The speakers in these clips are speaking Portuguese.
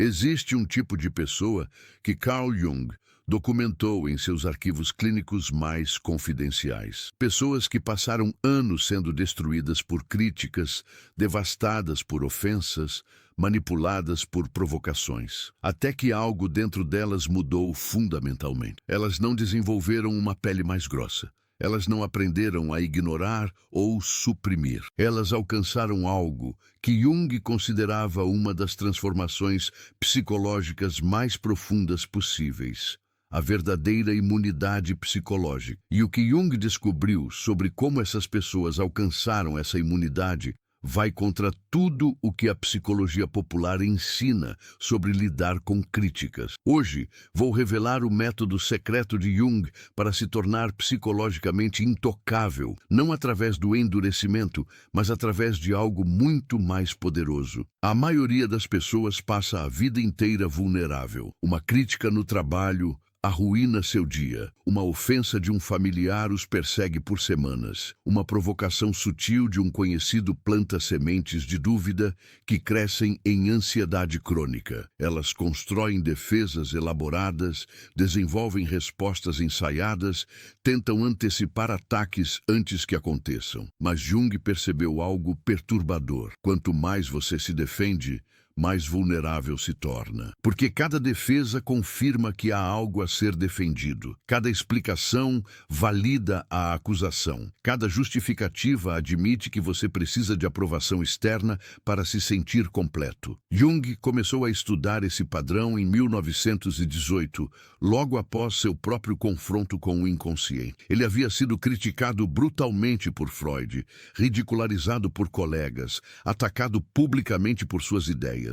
Existe um tipo de pessoa que Carl Jung documentou em seus arquivos clínicos mais confidenciais. Pessoas que passaram anos sendo destruídas por críticas, devastadas por ofensas, manipuladas por provocações, até que algo dentro delas mudou fundamentalmente. Elas não desenvolveram uma pele mais grossa. Elas não aprenderam a ignorar ou suprimir. Elas alcançaram algo que Jung considerava uma das transformações psicológicas mais profundas possíveis: a verdadeira imunidade psicológica. E o que Jung descobriu sobre como essas pessoas alcançaram essa imunidade vai contra tudo o que a psicologia popular ensina sobre lidar com críticas. Hoje, vou revelar o método secreto de Jung para se tornar psicologicamente intocável, não através do endurecimento, mas através de algo muito mais poderoso. A maioria das pessoas passa a vida inteira vulnerável. Uma crítica no trabalho arruína seu dia. Uma ofensa de um familiar os persegue por semanas. Uma provocação sutil de um conhecido planta sementes de dúvida que crescem em ansiedade crônica. Elas constroem defesas elaboradas, desenvolvem respostas ensaiadas, tentam antecipar ataques antes que aconteçam. Mas Jung percebeu algo perturbador. Quanto mais você se defende, mais vulnerável se torna. Porque cada defesa confirma que há algo a ser defendido. Cada explicação valida a acusação. Cada justificativa admite que você precisa de aprovação externa para se sentir completo. Jung começou a estudar esse padrão em 1918, logo após seu próprio confronto com o inconsciente. Ele havia sido criticado brutalmente por Freud, ridicularizado por colegas, atacado publicamente por suas ideias.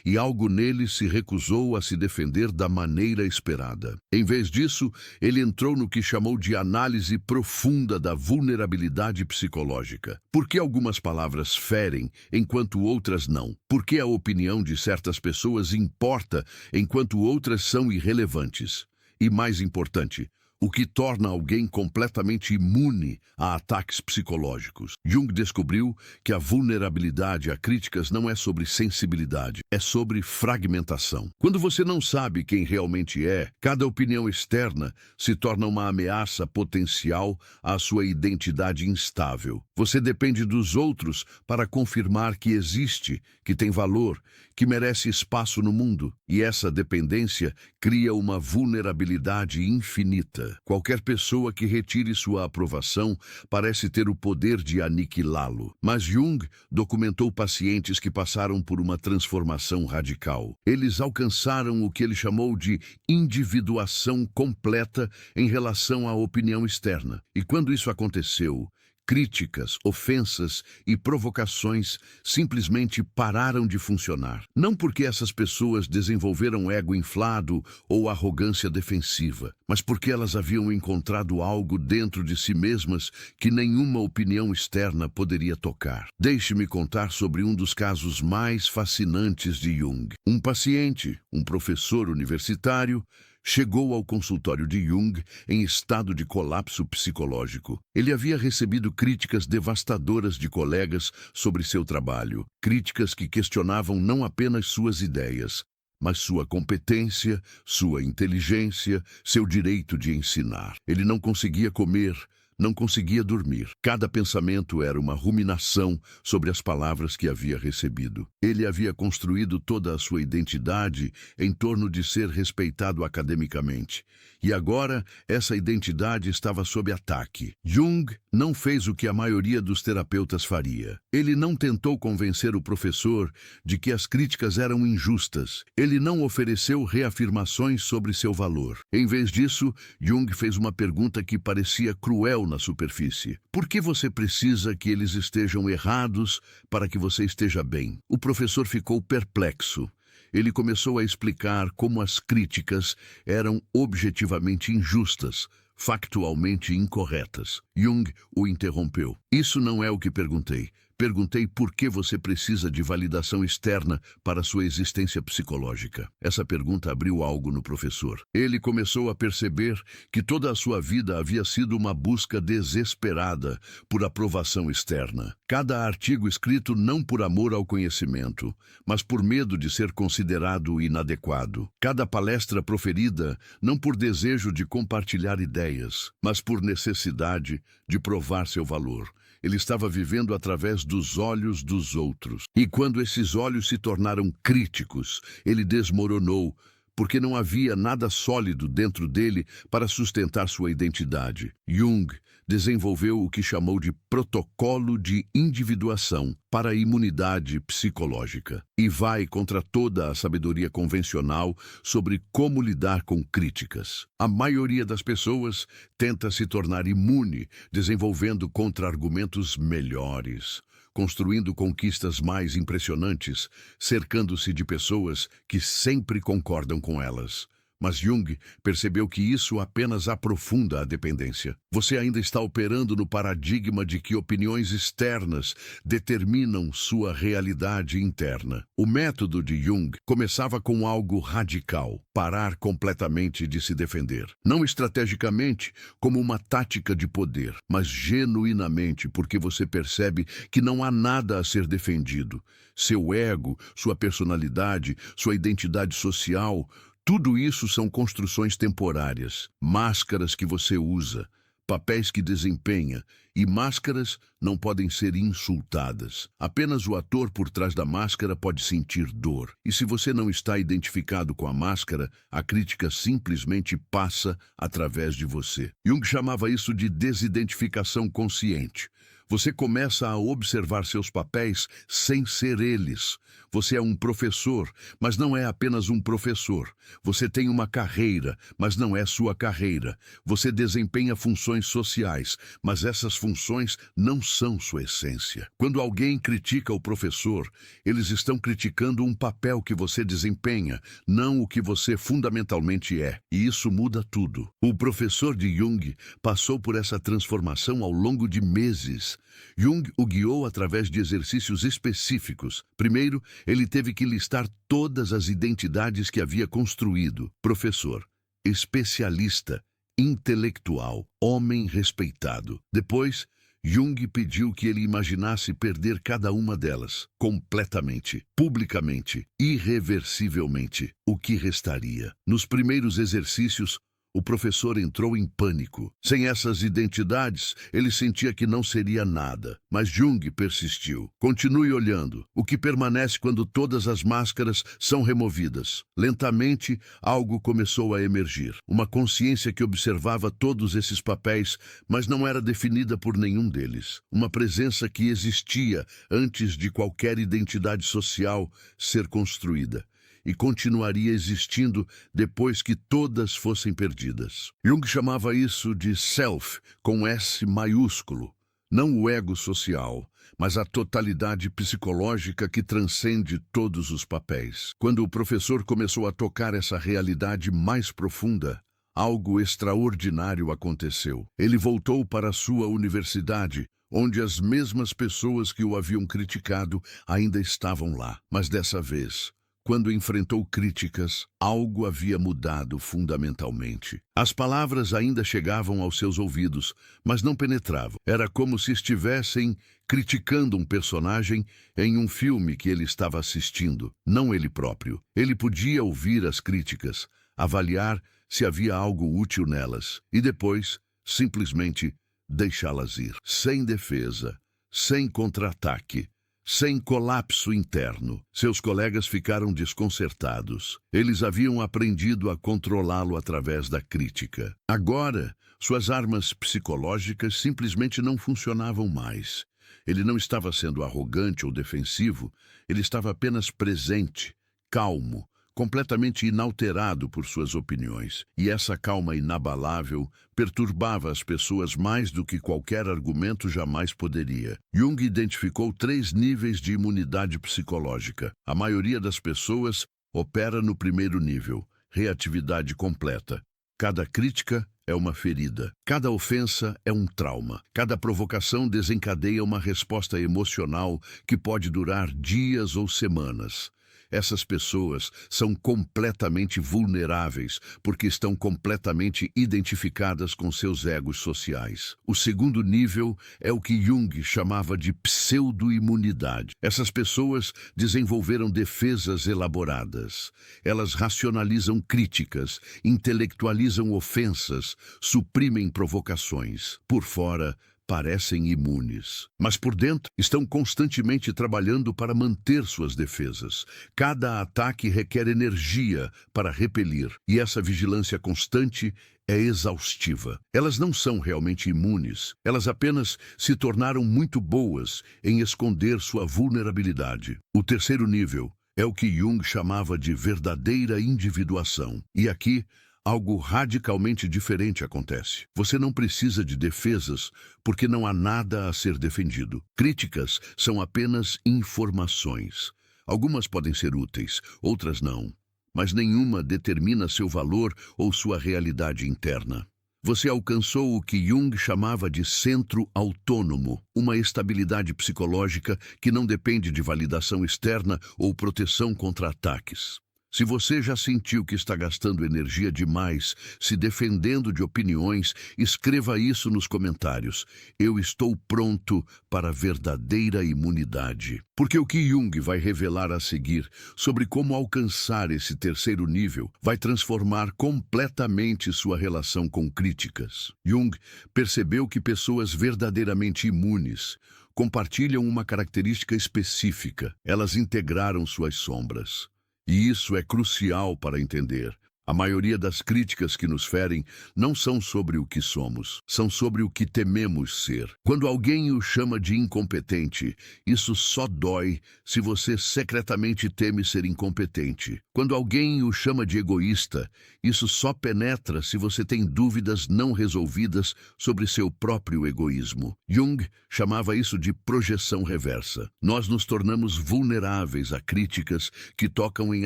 E algo nele se recusou a se defender da maneira esperada. Em vez disso, ele entrou no que chamou de análise profunda da vulnerabilidade psicológica. Por que algumas palavras ferem, enquanto outras não? Por que a opinião de certas pessoas importa, enquanto outras são irrelevantes? E mais importante, o que torna alguém completamente imune a ataques psicológicos. Jung descobriu que a vulnerabilidade a críticas não é sobre sensibilidade, é sobre fragmentação. Quando você não sabe quem realmente é, cada opinião externa se torna uma ameaça potencial à sua identidade instável. Você depende dos outros para confirmar que existe, que tem valor, que merece espaço no mundo. E essa dependência cria uma vulnerabilidade infinita. Qualquer pessoa que retire sua aprovação parece ter o poder de aniquilá-lo. Mas Jung documentou pacientes que passaram por uma transformação radical. Eles alcançaram o que ele chamou de individuação completa em relação à opinião externa. E quando isso aconteceu, críticas, ofensas e provocações simplesmente pararam de funcionar. Não porque essas pessoas desenvolveram ego inflado ou arrogância defensiva, mas porque elas haviam encontrado algo dentro de si mesmas que nenhuma opinião externa poderia tocar. Deixe-me contar sobre um dos casos mais fascinantes de Jung. Um paciente, um professor universitário, chegou ao consultório de Jung em estado de colapso psicológico. Ele havia recebido críticas devastadoras de colegas sobre seu trabalho, críticas que questionavam não apenas suas ideias, mas sua competência, sua inteligência, seu direito de ensinar. Ele não conseguia comer, não conseguia dormir. Cada pensamento era uma ruminação sobre as palavras que havia recebido. Ele havia construído toda a sua identidade em torno de ser respeitado academicamente. E agora, essa identidade estava sob ataque. Jung não fez o que a maioria dos terapeutas faria. Ele não tentou convencer o professor de que as críticas eram injustas. Ele não ofereceu reafirmações sobre seu valor. Em vez disso, Jung fez uma pergunta que parecia cruel na superfície. Por que você precisa que eles estejam errados para que você esteja bem? O professor ficou perplexo. Ele começou a explicar como as críticas eram objetivamente injustas, factualmente incorretas. Jung o interrompeu. Isso não é o que perguntei. Perguntei por que você precisa de validação externa para sua existência psicológica. Essa pergunta abriu algo no professor. Ele começou a perceber que toda a sua vida havia sido uma busca desesperada por aprovação externa. Cada artigo escrito não por amor ao conhecimento, mas por medo de ser considerado inadequado. Cada palestra proferida não por desejo de compartilhar ideias, mas por necessidade de provar seu valor. Ele estava vivendo através dos olhos dos outros. E quando esses olhos se tornaram críticos, ele desmoronou, porque não havia nada sólido dentro dele para sustentar sua identidade. Jung desenvolveu o que chamou de protocolo de individuação para a imunidade psicológica e vai contra toda a sabedoria convencional sobre como lidar com críticas. A maioria das pessoas tenta se tornar imune, desenvolvendo contra-argumentos melhores, construindo conquistas mais impressionantes, cercando-se de pessoas que sempre concordam com elas. Mas Jung percebeu que isso apenas aprofunda a dependência. Você ainda está operando no paradigma de que opiniões externas determinam sua realidade interna. O método de Jung começava com algo radical: parar completamente de se defender. Não estrategicamente, como uma tática de poder, mas genuinamente porque você percebe que não há nada a ser defendido. Seu ego, sua personalidade, sua identidade social, tudo isso são construções temporárias, máscaras que você usa, papéis que desempenha, e máscaras não podem ser insultadas. Apenas o ator por trás da máscara pode sentir dor. E se você não está identificado com a máscara, a crítica simplesmente passa através de você. Jung chamava isso de desidentificação consciente. Você começa a observar seus papéis sem ser eles. Você é um professor, mas não é apenas um professor. Você tem uma carreira, mas não é sua carreira. Você desempenha funções sociais, mas essas funções não são sua essência. Quando alguém critica o professor, eles estão criticando um papel que você desempenha, não o que você fundamentalmente é. E isso muda tudo. O professor de Jung passou por essa transformação ao longo de meses. Jung o guiou através de exercícios específicos. Primeiro, ele teve que listar todas as identidades que havia construído: professor, especialista, intelectual, homem respeitado. Depois, Jung pediu que ele imaginasse perder cada uma delas, completamente, publicamente, irreversivelmente. O que restaria? Nos primeiros exercícios, o professor entrou em pânico. Sem essas identidades, ele sentia que não seria nada. Mas Jung persistiu. Continue olhando. O que permanece quando todas as máscaras são removidas? Lentamente, algo começou a emergir. Uma consciência que observava todos esses papéis, mas não era definida por nenhum deles. Uma presença que existia antes de qualquer identidade social ser construída. E continuaria existindo depois que todas fossem perdidas. Jung chamava isso de self, com S maiúsculo. Não o ego social, mas a totalidade psicológica que transcende todos os papéis. Quando o professor começou a tocar essa realidade mais profunda, algo extraordinário aconteceu. Ele voltou para a sua universidade, onde as mesmas pessoas que o haviam criticado ainda estavam lá. Mas dessa vez, quando enfrentou críticas, algo havia mudado fundamentalmente. As palavras ainda chegavam aos seus ouvidos, mas não penetravam. Era como se estivessem criticando um personagem em um filme que ele estava assistindo, não ele próprio. Ele podia ouvir as críticas, avaliar se havia algo útil nelas e depois, simplesmente, deixá-las ir. Sem defesa, sem contra-ataque, sem colapso interno. Seus colegas ficaram desconcertados. Eles haviam aprendido a controlá-lo através da crítica. Agora, suas armas psicológicas simplesmente não funcionavam mais. Ele não estava sendo arrogante ou defensivo, ele estava apenas presente, calmo, completamente inalterado por suas opiniões. E essa calma inabalável perturbava as pessoas mais do que qualquer argumento jamais poderia. Jung identificou 3 níveis de imunidade psicológica. A maioria das pessoas opera no primeiro nível, reatividade completa. Cada crítica é uma ferida. Cada ofensa é um trauma. Cada provocação desencadeia uma resposta emocional que pode durar dias ou semanas. Essas pessoas são completamente vulneráveis porque estão completamente identificadas com seus egos sociais. O segundo nível é o que Jung chamava de pseudo-imunidade. Essas pessoas desenvolveram defesas elaboradas. Elas racionalizam críticas, intelectualizam ofensas, suprimem provocações. Por fora, parecem imunes, mas por dentro estão constantemente trabalhando para manter suas defesas. Cada ataque requer energia para repelir, e essa vigilância constante é exaustiva. Elas não são realmente imunes, elas apenas se tornaram muito boas em esconder sua vulnerabilidade. O terceiro nível é o que Jung chamava de verdadeira individuação, e aqui algo radicalmente diferente acontece. Você não precisa de defesas porque não há nada a ser defendido. Críticas são apenas informações. Algumas podem ser úteis, outras não. Mas nenhuma determina seu valor ou sua realidade interna. Você alcançou o que Jung chamava de centro autônomo, uma estabilidade psicológica que não depende de validação externa ou proteção contra ataques. Se você já sentiu que está gastando energia demais se defendendo de opiniões, escreva isso nos comentários. Eu estou pronto para a verdadeira imunidade. Porque o que Jung vai revelar a seguir sobre como alcançar esse terceiro nível vai transformar completamente sua relação com críticas. Jung percebeu que pessoas verdadeiramente imunes compartilham uma característica específica. Elas integraram suas sombras. E isso é crucial para entender. A maioria das críticas que nos ferem não são sobre o que somos, são sobre o que tememos ser. Quando alguém o chama de incompetente, isso só dói se você secretamente teme ser incompetente. Quando alguém o chama de egoísta, isso só penetra se você tem dúvidas não resolvidas sobre seu próprio egoísmo. Jung chamava isso de projeção reversa. Nós nos tornamos vulneráveis a críticas que tocam em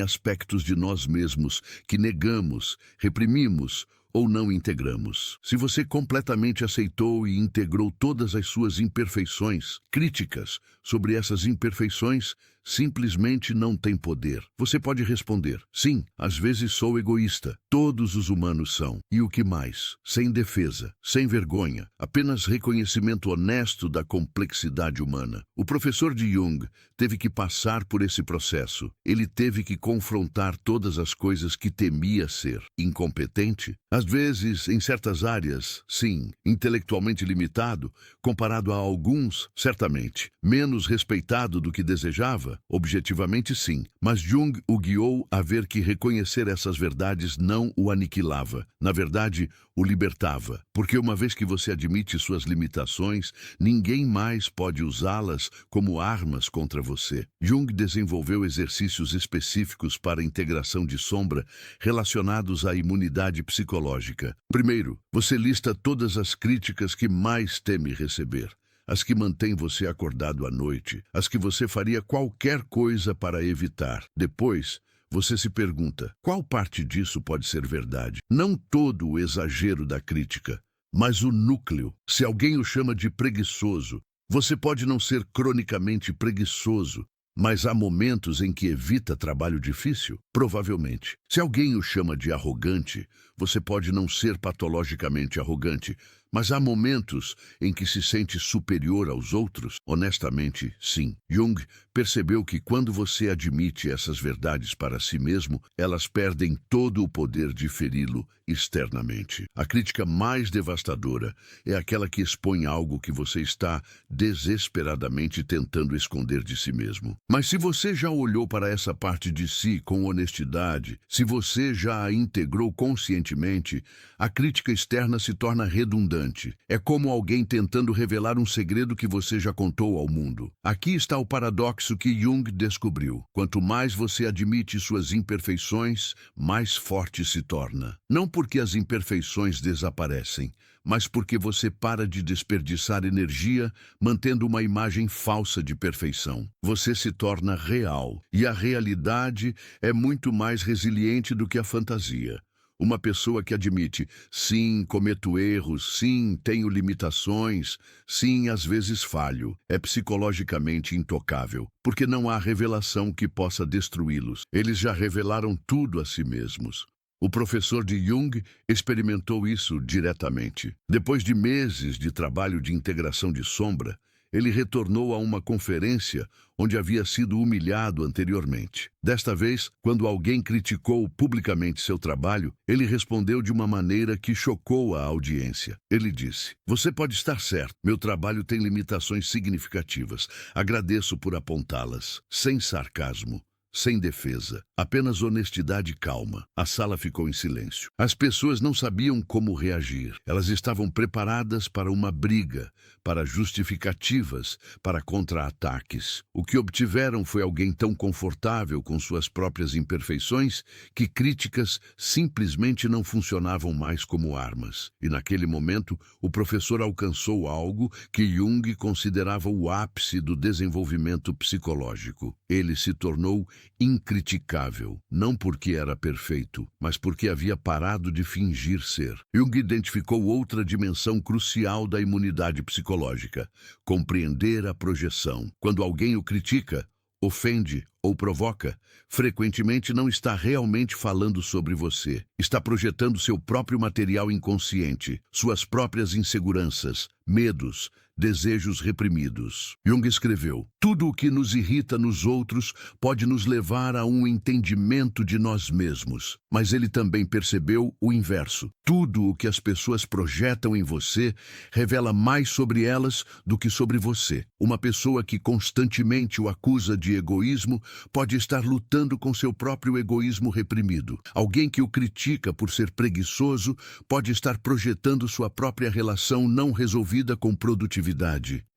aspectos de nós mesmos que negamos, reprimimos ou não integramos. Se você completamente aceitou e integrou todas as suas imperfeições, críticas sobre essas imperfeições simplesmente não têm poder. Você pode responder: sim, às vezes sou egoísta. Todos os humanos são. E o que mais? Sem defesa, sem vergonha, apenas reconhecimento honesto da complexidade humana. O professor de Jung teve que passar por esse processo. Ele teve que confrontar todas as coisas que temia ser. Incompetente? Às vezes, em certas áreas, sim. Intelectualmente limitado, comparado a alguns, certamente. Menos respeitado do que desejava? Objetivamente sim, mas Jung o guiou a ver que reconhecer essas verdades não o aniquilava. Na verdade, o libertava. Porque uma vez que você admite suas limitações, ninguém mais pode usá-las como armas contra você. Jung desenvolveu exercícios específicos para a integração de sombra relacionados à imunidade psicológica. Primeiro, você lista todas as críticas que mais teme receber. As que mantêm você acordado à noite, as que você faria qualquer coisa para evitar. Depois, você se pergunta: qual parte disso pode ser verdade? Não todo o exagero da crítica, mas o núcleo. Se alguém o chama de preguiçoso, você pode não ser cronicamente preguiçoso, mas há momentos em que evita trabalho difícil? Provavelmente. Se alguém o chama de arrogante, você pode não ser patologicamente arrogante, mas há momentos em que se sente superior aos outros? Honestamente, sim. Jung percebeu que quando você admite essas verdades para si mesmo, elas perdem todo o poder de feri-lo externamente. A crítica mais devastadora é aquela que expõe algo que você está desesperadamente tentando esconder de si mesmo. Mas se você já olhou para essa parte de si com honestidade, se você já a integrou conscientemente, a crítica externa se torna redundante. É como alguém tentando revelar um segredo que você já contou ao mundo. Aqui está o paradoxo que Jung descobriu. Quanto mais você admite suas imperfeições, mais forte se torna. Não porque as imperfeições desaparecem, mas porque você para de desperdiçar energia mantendo uma imagem falsa de perfeição. Você se torna real, e a realidade é muito mais resiliente do que a fantasia. Uma pessoa que admite, sim, cometo erros, sim, tenho limitações, sim, às vezes falho, é psicologicamente intocável, porque não há revelação que possa destruí-los. Eles já revelaram tudo a si mesmos. O professor de Jung experimentou isso diretamente. Depois de meses de trabalho de integração de sombra, ele retornou a uma conferência onde havia sido humilhado anteriormente. Desta vez, quando alguém criticou publicamente seu trabalho, ele respondeu de uma maneira que chocou a audiência. Ele disse: "Você pode estar certo, meu trabalho tem limitações significativas. Agradeço por apontá-las." Sem sarcasmo. Sem defesa, apenas honestidade e calma. A sala ficou em silêncio. As pessoas não sabiam como reagir. Elas estavam preparadas para uma briga, para justificativas, para contra-ataques. O que obtiveram foi alguém tão confortável com suas próprias imperfeições que críticas simplesmente não funcionavam mais como armas. E naquele momento, o professor alcançou algo que Jung considerava o ápice do desenvolvimento psicológico. Ele se tornou incriticável, não porque era perfeito, mas porque havia parado de fingir ser. Jung identificou outra dimensão crucial da imunidade psicológica: compreender a projeção. Quando alguém o critica, ofende ou provoca, frequentemente não está realmente falando sobre você. Está projetando seu próprio material inconsciente, suas próprias inseguranças, medos, desejos reprimidos. Jung escreveu: "Tudo o que nos irrita nos outros pode nos levar a um entendimento de nós mesmos." Mas ele também percebeu o inverso. Tudo o que as pessoas projetam em você revela mais sobre elas do que sobre você. Uma pessoa que constantemente o acusa de egoísmo pode estar lutando com seu próprio egoísmo reprimido. Alguém que o critica por ser preguiçoso pode estar projetando sua própria relação não resolvida com produtividade.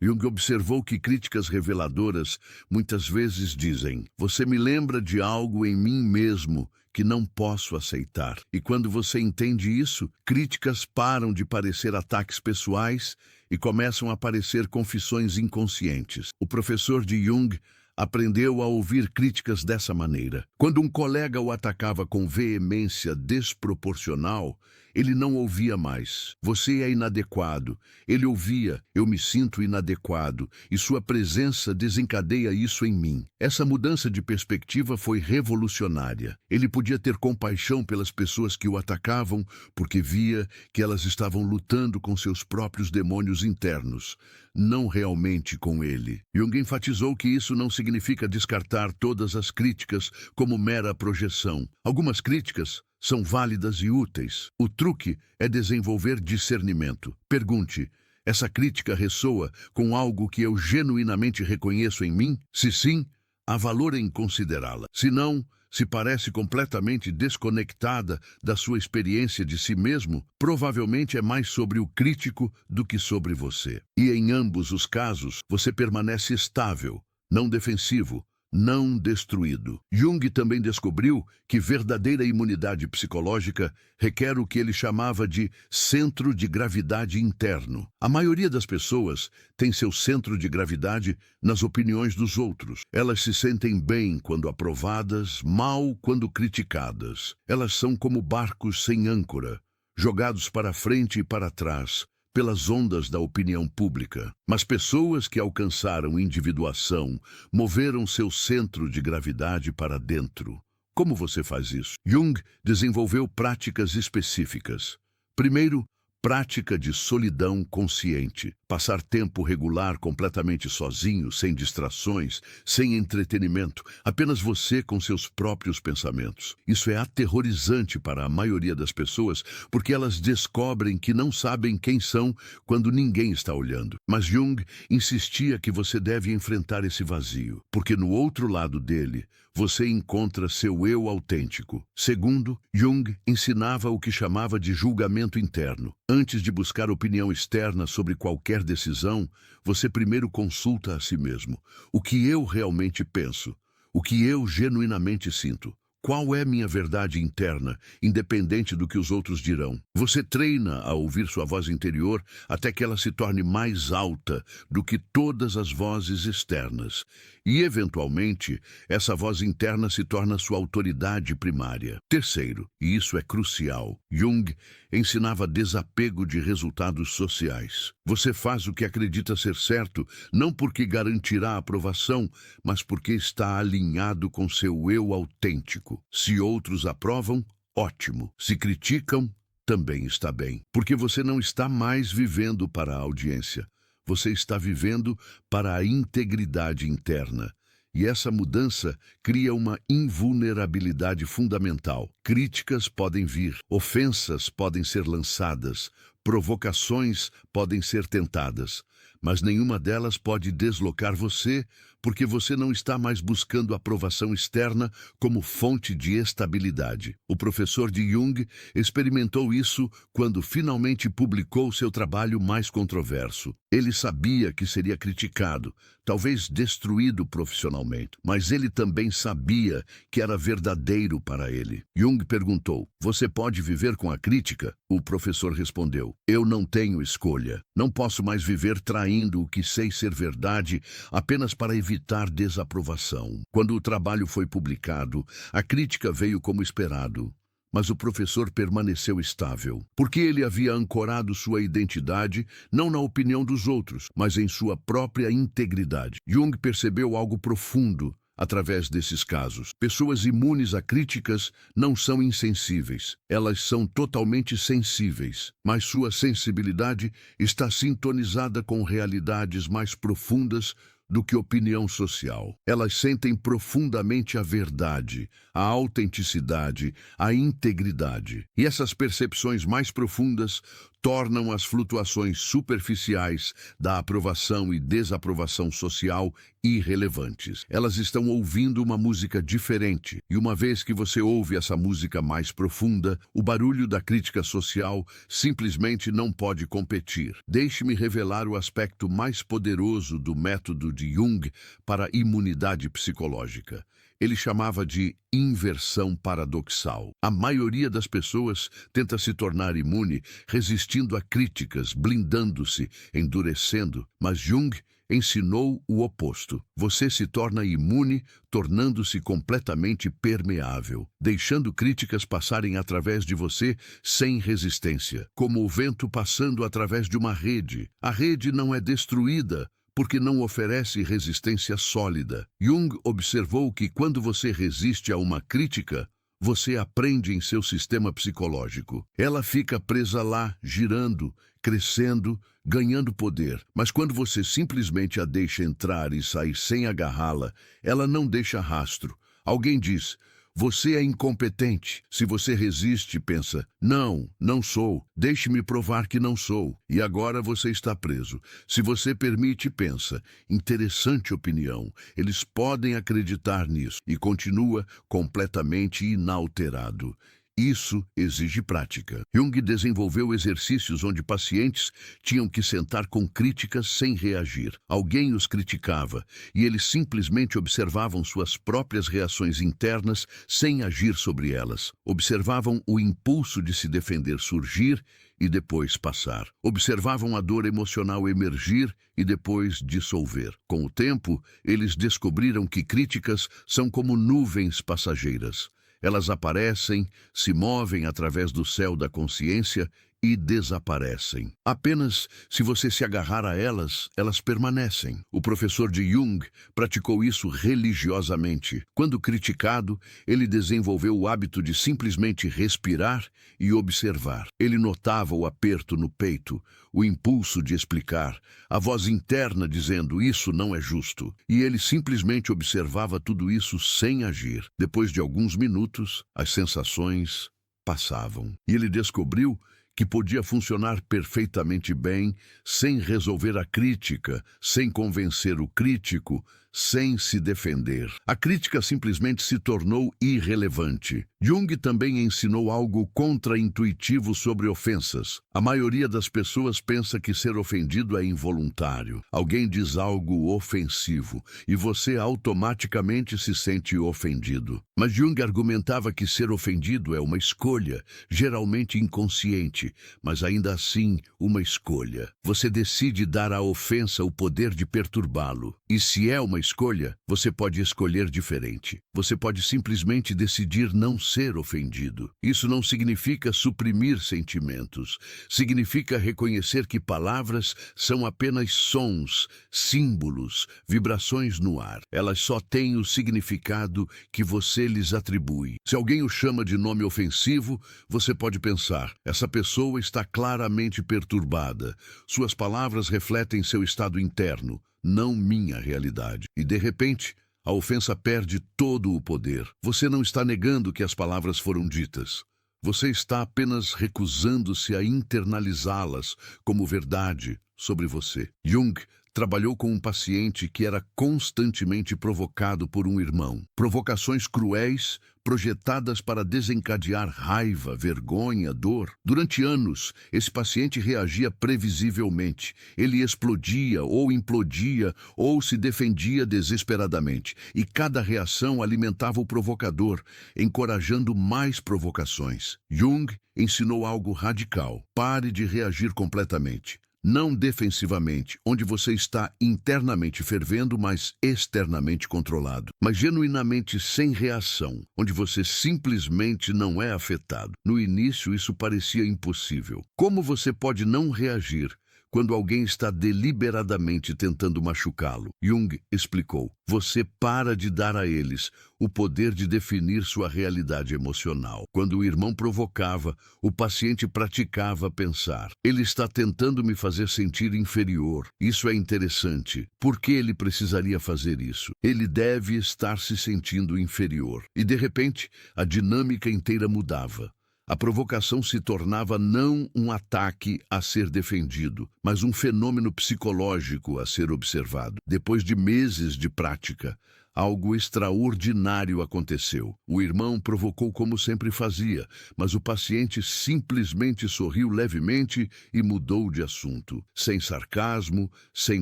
Jung observou que críticas reveladoras muitas vezes dizem: "Você me lembra de algo em mim mesmo que não posso aceitar." E quando você entende isso, críticas param de parecer ataques pessoais e começam a parecer confissões inconscientes. O professor de Jung aprendeu a ouvir críticas dessa maneira. Quando um colega o atacava com veemência desproporcional, ele não ouvia mais. "Você é inadequado." Ele ouvia: "Eu me sinto inadequado, e sua presença desencadeia isso em mim." Essa mudança de perspectiva foi revolucionária. Ele podia ter compaixão pelas pessoas que o atacavam, porque via que elas estavam lutando com seus próprios demônios internos, não realmente com ele. Jung enfatizou que isso não significa descartar todas as críticas como mera projeção. Algumas críticas são válidas e úteis. O truque é desenvolver discernimento. Pergunte: essa crítica ressoa com algo que eu genuinamente reconheço em mim? Se sim, há valor em considerá-la. Se não, se parece completamente desconectada da sua experiência de si mesmo, provavelmente é mais sobre o crítico do que sobre você. E em ambos os casos, você permanece estável, não defensivo, não destruído. Jung também descobriu que verdadeira imunidade psicológica requer o que ele chamava de centro de gravidade interno. A maioria das pessoas tem seu centro de gravidade nas opiniões dos outros. Elas se sentem bem quando aprovadas, mal quando criticadas. Elas são como barcos sem âncora, jogados para frente e para trás pelas ondas da opinião pública. Mas pessoas que alcançaram individuação moveram seu centro de gravidade para dentro. Como você faz isso? Jung desenvolveu práticas específicas. Primeiro, prática de solidão consciente. Passar tempo regular completamente sozinho, sem distrações, sem entretenimento, apenas você com seus próprios pensamentos. Isso é aterrorizante para a maioria das pessoas, porque elas descobrem que não sabem quem são quando ninguém está olhando. Mas Jung insistia que você deve enfrentar esse vazio, porque no outro lado dele, você encontra seu eu autêntico. Segundo, Jung ensinava o que chamava de julgamento interno. Antes de buscar opinião externa sobre qualquer decisão, você primeiro consulta a si mesmo. O que eu realmente penso? O que eu genuinamente sinto? Qual é minha verdade interna, independente do que os outros dirão? Você treina a ouvir sua voz interior até que ela se torne mais alta do que todas as vozes externas. E, eventualmente, essa voz interna se torna sua autoridade primária. Terceiro, e isso é crucial, Jung ensinava desapego de resultados sociais. Você faz o que acredita ser certo, não porque garantirá a aprovação, mas porque está alinhado com seu eu autêntico. Se outros aprovam, ótimo. Se criticam, também está bem. Porque você não está mais vivendo para a audiência. Você está vivendo para a integridade interna. E essa mudança cria uma invulnerabilidade fundamental. Críticas podem vir, ofensas podem ser lançadas, provocações podem ser tentadas, mas nenhuma delas pode deslocar você, porque você não está mais buscando aprovação externa como fonte de estabilidade. O professor de Jung experimentou isso quando finalmente publicou seu trabalho mais controverso. Ele sabia que seria criticado, talvez destruído profissionalmente, mas ele também sabia que era verdadeiro para ele. Jung perguntou: "Você pode viver com a crítica?" O professor respondeu: "Eu não tenho escolha. Não posso mais viver traindo o que sei ser verdade apenas para evitar desaprovação." Quando o trabalho foi publicado, a crítica veio como esperado. Mas o professor permaneceu estável, porque ele havia ancorado sua identidade não na opinião dos outros, mas em sua própria integridade. Jung percebeu algo profundo através desses casos. Pessoas imunes a críticas não são insensíveis, elas são totalmente sensíveis, mas sua sensibilidade está sintonizada com realidades mais profundas do que opinião social. Elas sentem profundamente a verdade, a autenticidade, a integridade. E essas percepções mais profundas tornam as flutuações superficiais da aprovação e desaprovação social irrelevantes. Elas estão ouvindo uma música diferente, e uma vez que você ouve essa música mais profunda, o barulho da crítica social simplesmente não pode competir. Deixe-me revelar o aspecto mais poderoso do método de Jung para a imunidade psicológica. Ele chamava de inversão paradoxal. A maioria das pessoas tenta se tornar imune, resistindo a críticas, blindando-se, endurecendo, mas Jung ensinou o oposto. Você se torna imune, tornando-se completamente permeável, deixando críticas passarem através de você sem resistência, como o vento passando através de uma rede. A rede não é destruída, porque não oferece resistência sólida. Jung observou que quando você resiste a uma crítica, você aprende em seu sistema psicológico. Ela fica presa lá, girando, crescendo, ganhando poder. Mas quando você simplesmente a deixa entrar e sair sem agarrá-la, ela não deixa rastro. Alguém diz: "Você é incompetente." Se você resiste, pensa: "Não, não sou. Deixe-me provar que não sou." E agora você está preso. Se você permite, pensa: "Interessante opinião. Eles podem acreditar nisso." E continua completamente inalterado. Isso exige prática. Jung desenvolveu exercícios onde pacientes tinham que sentar com críticas sem reagir. Alguém os criticava e eles simplesmente observavam suas próprias reações internas sem agir sobre elas. Observavam o impulso de se defender surgir e depois passar. Observavam a dor emocional emergir e depois dissolver. Com o tempo, eles descobriram que críticas são como nuvens passageiras. Elas aparecem, se movem através do céu da consciência e desaparecem. Apenas se você se agarrar a elas, elas permanecem. O professor de Jung praticou isso religiosamente. Quando criticado, ele desenvolveu o hábito de simplesmente respirar e observar. Ele notava o aperto no peito, o impulso de explicar, a voz interna dizendo: "Isso não é justo." E ele simplesmente observava tudo isso sem agir. Depois de alguns minutos, as sensações passavam. E ele descobriu que podia funcionar perfeitamente bem, sem resolver a crítica, sem convencer o crítico, sem se defender. A crítica simplesmente se tornou irrelevante. Jung também ensinou algo contraintuitivo sobre ofensas. A maioria das pessoas pensa que ser ofendido é involuntário. Alguém diz algo ofensivo e você automaticamente se sente ofendido. Mas Jung argumentava que ser ofendido é uma escolha, geralmente inconsciente, mas ainda assim uma escolha. Você decide dar à ofensa o poder de perturbá-lo. E se é uma escolha, você pode escolher diferente. Você pode simplesmente decidir não ser ofendido. Isso não significa suprimir sentimentos. Significa reconhecer que palavras são apenas sons, símbolos, vibrações no ar. Elas só têm o significado que você lhes atribui. Se alguém o chama de nome ofensivo, você pode pensar: essa pessoa está claramente perturbada. Suas palavras refletem seu estado interno, não minha realidade. E de repente, a ofensa perde todo o poder. Você não está negando que as palavras foram ditas. Você está apenas recusando-se a internalizá-las como verdade sobre você. Jung trabalhou com um paciente que era constantemente provocado por um irmão. Provocações cruéis, projetadas para desencadear raiva, vergonha, dor. Durante anos, esse paciente reagia previsivelmente. Ele explodia ou implodia ou se defendia desesperadamente. E cada reação alimentava o provocador, encorajando mais provocações. Jung ensinou algo radical: pare de reagir completamente. Não defensivamente, onde você está internamente fervendo, mas externamente controlado. Mas genuinamente sem reação, onde você simplesmente não é afetado. No início, isso parecia impossível. Como você pode não reagir quando alguém está deliberadamente tentando machucá-lo? Jung explicou: você para de dar a eles o poder de definir sua realidade emocional. Quando o irmão provocava, o paciente praticava pensar: ele está tentando me fazer sentir inferior. Isso é interessante. Por que ele precisaria fazer isso? Ele deve estar se sentindo inferior. E de repente, a dinâmica inteira mudava. A provocação se tornava não um ataque a ser defendido, mas um fenômeno psicológico a ser observado. Depois de meses de prática, algo extraordinário aconteceu. O irmão provocou como sempre fazia, mas o paciente simplesmente sorriu levemente e mudou de assunto, sem sarcasmo, sem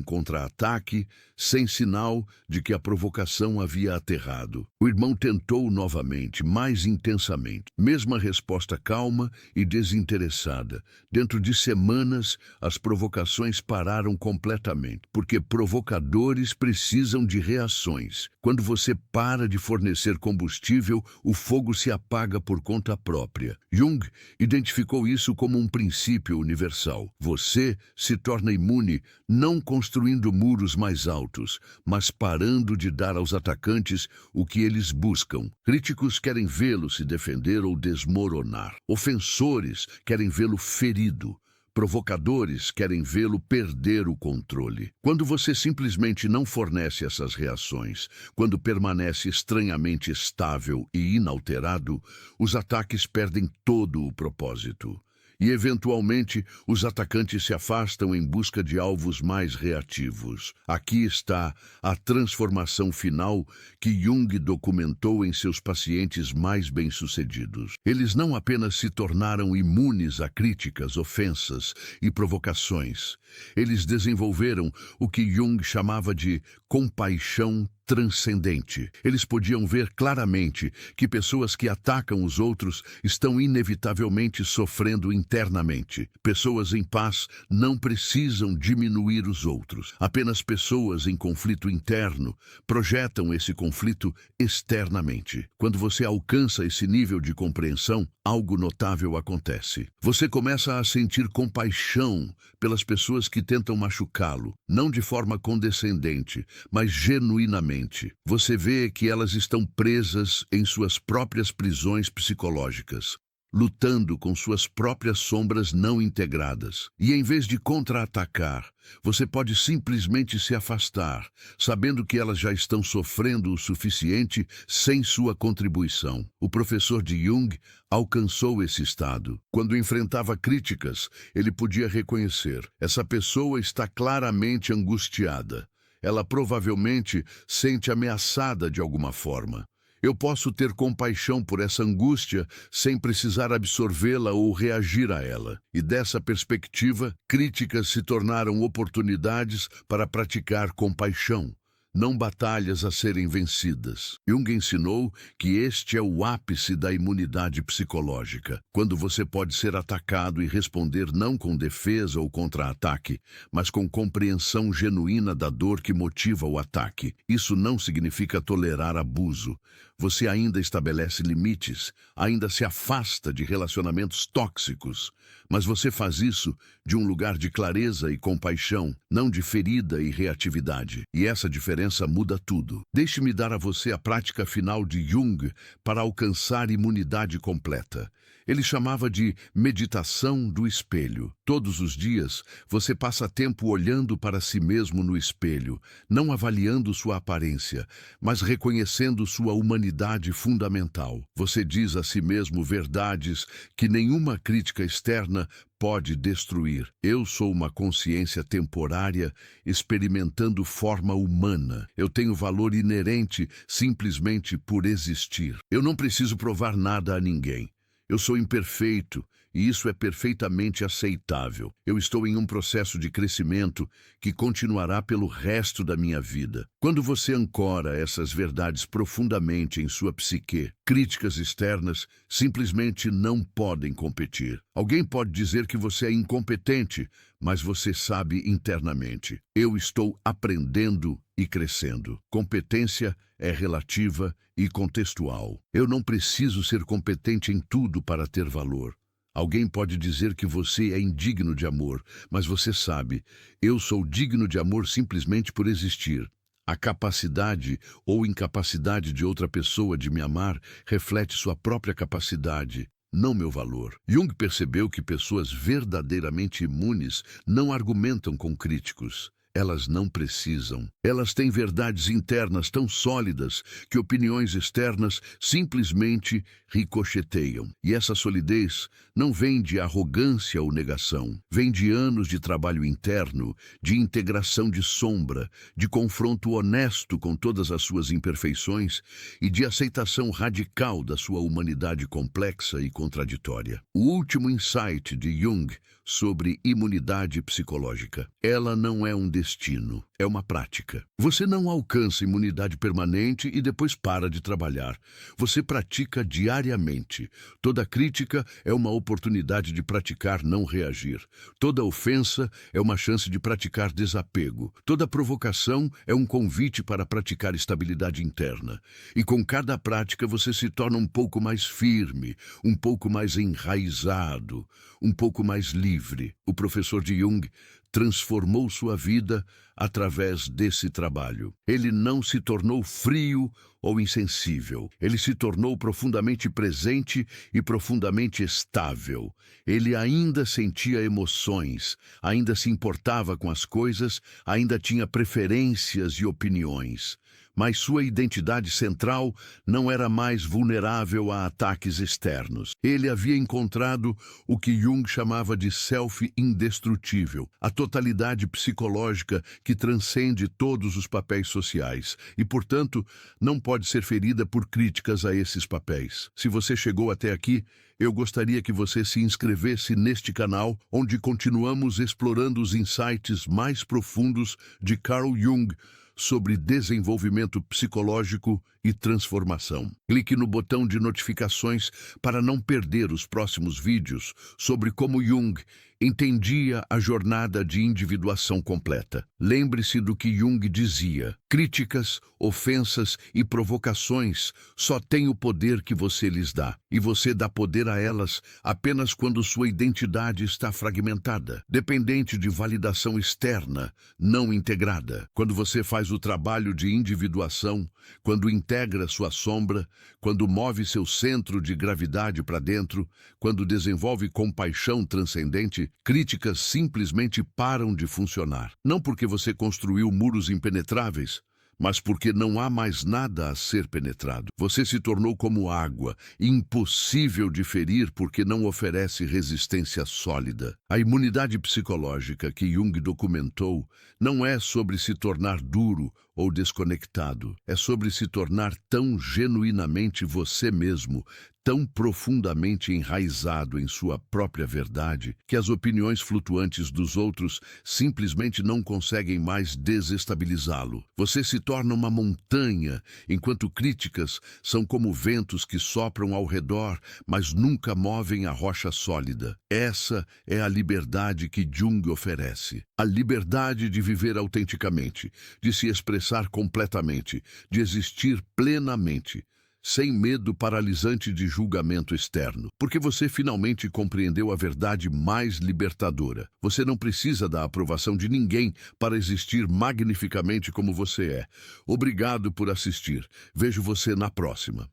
contra-ataque, sem sinal de que a provocação havia aterrado. O irmão tentou novamente, mais intensamente. Mesma resposta calma e desinteressada. Dentro de semanas, as provocações pararam completamente, porque provocadores precisam de reações. Quando você para de fornecer combustível, o fogo se apaga por conta própria. Jung identificou isso como um princípio universal. Você se torna imune não construindo muros mais altos, mas parando de dar aos atacantes o que eles buscam. Críticos querem vê-lo se defender ou desmoronar. Ofensores querem vê-lo ferido. Provocadores querem vê-lo perder o controle. Quando você simplesmente não fornece essas reações, quando permanece estranhamente estável e inalterado, os ataques perdem todo o propósito. E, eventualmente, os atacantes se afastam em busca de alvos mais reativos. Aqui está a transformação final que Jung documentou em seus pacientes mais bem-sucedidos. Eles não apenas se tornaram imunes a críticas, ofensas e provocações. Eles desenvolveram o que Jung chamava de compaixão transcendente. Eles podiam ver claramente que pessoas que atacam os outros estão inevitavelmente sofrendo internamente. Pessoas em paz não precisam diminuir os outros. Apenas pessoas em conflito interno projetam esse conflito externamente. Quando você alcança esse nível de compreensão, algo notável acontece. Você começa a sentir compaixão pelas pessoas que tentam machucá-lo, não de forma condescendente, mas genuinamente. Você vê que elas estão presas em suas próprias prisões psicológicas, lutando com suas próprias sombras não integradas. E em vez de contra-atacar, você pode simplesmente se afastar, sabendo que elas já estão sofrendo o suficiente sem sua contribuição. O professor de Jung alcançou esse estado. Quando enfrentava críticas, ele podia reconhecer: essa pessoa está claramente angustiada. Ela provavelmente sente ameaçada de alguma forma. Eu posso ter compaixão por essa angústia sem precisar absorvê-la ou reagir a ela. E dessa perspectiva, críticas se tornaram oportunidades para praticar compaixão, não batalhas a serem vencidas. Jung ensinou que este é o ápice da imunidade psicológica, quando você pode ser atacado e responder não com defesa ou contra-ataque, mas com compreensão genuína da dor que motiva o ataque. Isso não significa tolerar abuso. Você ainda estabelece limites, ainda se afasta de relacionamentos tóxicos, mas você faz isso de um lugar de clareza e compaixão, não de ferida e reatividade. E essa diferença muda tudo. Deixe-me dar a você a prática final de Jung para alcançar imunidade completa. Ele chamava de meditação do espelho. Todos os dias, você passa tempo olhando para si mesmo no espelho, não avaliando sua aparência, mas reconhecendo sua humanidade fundamental. Você diz a si mesmo verdades que nenhuma crítica externa pode destruir. Eu sou uma consciência temporária experimentando forma humana. Eu tenho valor inerente simplesmente por existir. Eu não preciso provar nada a ninguém. Eu sou imperfeito e isso é perfeitamente aceitável. Eu estou em um processo de crescimento que continuará pelo resto da minha vida. Quando você ancora essas verdades profundamente em sua psique, críticas externas simplesmente não podem competir. Alguém pode dizer que você é incompetente, mas você sabe internamente: eu estou aprendendo e crescendo. Competência é relativa e contextual. Eu não preciso ser competente em tudo para ter valor. Alguém pode dizer que você é indigno de amor, mas você sabe, eu sou digno de amor simplesmente por existir. A capacidade ou incapacidade de outra pessoa de me amar reflete sua própria capacidade, não meu valor. Jung percebeu que pessoas verdadeiramente imunes não argumentam com críticos. Elas não precisam. Elas têm verdades internas tão sólidas que opiniões externas simplesmente ricocheteiam. E essa solidez não vem de arrogância ou negação. Vem de anos de trabalho interno, de integração de sombra, de confronto honesto com todas as suas imperfeições e de aceitação radical da sua humanidade complexa e contraditória. O último insight de Jung sobre imunidade psicológica: ela não é um destino, é uma prática. Você não alcança imunidade permanente e depois para de trabalhar. Você pratica diariamente. Toda crítica é uma oportunidade de praticar não reagir. Toda ofensa é uma chance de praticar desapego. Toda provocação é um convite para praticar estabilidade interna. E com cada prática você se torna um pouco mais firme, um pouco mais enraizado, um pouco mais livre. O professor de Jung transformou sua vida através desse trabalho. Ele não se tornou frio ou insensível. Ele se tornou profundamente presente e profundamente estável. Ele ainda sentia emoções, ainda se importava com as coisas, ainda tinha preferências e opiniões. Mas sua identidade central não era mais vulnerável a ataques externos. Ele havia encontrado o que Jung chamava de self indestrutível, a totalidade psicológica que transcende todos os papéis sociais e, portanto, não pode ser ferida por críticas a esses papéis. Se você chegou até aqui, eu gostaria que você se inscrevesse neste canal, onde continuamos explorando os insights mais profundos de Carl Jung sobre desenvolvimento psicológico e transformação. Clique no botão de notificações para não perder os próximos vídeos sobre como Jung entendia a jornada de individuação completa. Lembre-se do que Jung dizia: críticas, ofensas e provocações só têm o poder que você lhes dá, e você dá poder a elas apenas quando sua identidade está fragmentada, dependente de validação externa, não integrada. Quando você faz o trabalho de individuação, quando integra sua sombra, quando move seu centro de gravidade para dentro, quando desenvolve compaixão transcendente, críticas simplesmente param de funcionar. Não porque você construiu muros impenetráveis, mas porque não há mais nada a ser penetrado. Você se tornou como água, impossível de ferir porque não oferece resistência sólida. A imunidade psicológica que Jung documentou não é sobre se tornar duro ou desconectado, é sobre se tornar tão genuinamente você mesmo, tão profundamente enraizado em sua própria verdade, que as opiniões flutuantes dos outros simplesmente não conseguem mais desestabilizá-lo. Você se torna uma montanha, enquanto críticas são como ventos que sopram ao redor, mas nunca movem a rocha sólida. Essa é a liberdade que Jung oferece. A liberdade de viver autenticamente, de se expressar completamente, de existir plenamente, sem medo paralisante de julgamento externo, porque você finalmente compreendeu a verdade mais libertadora. Você não precisa da aprovação de ninguém para existir magnificamente como você é. Obrigado por assistir. Vejo você na próxima.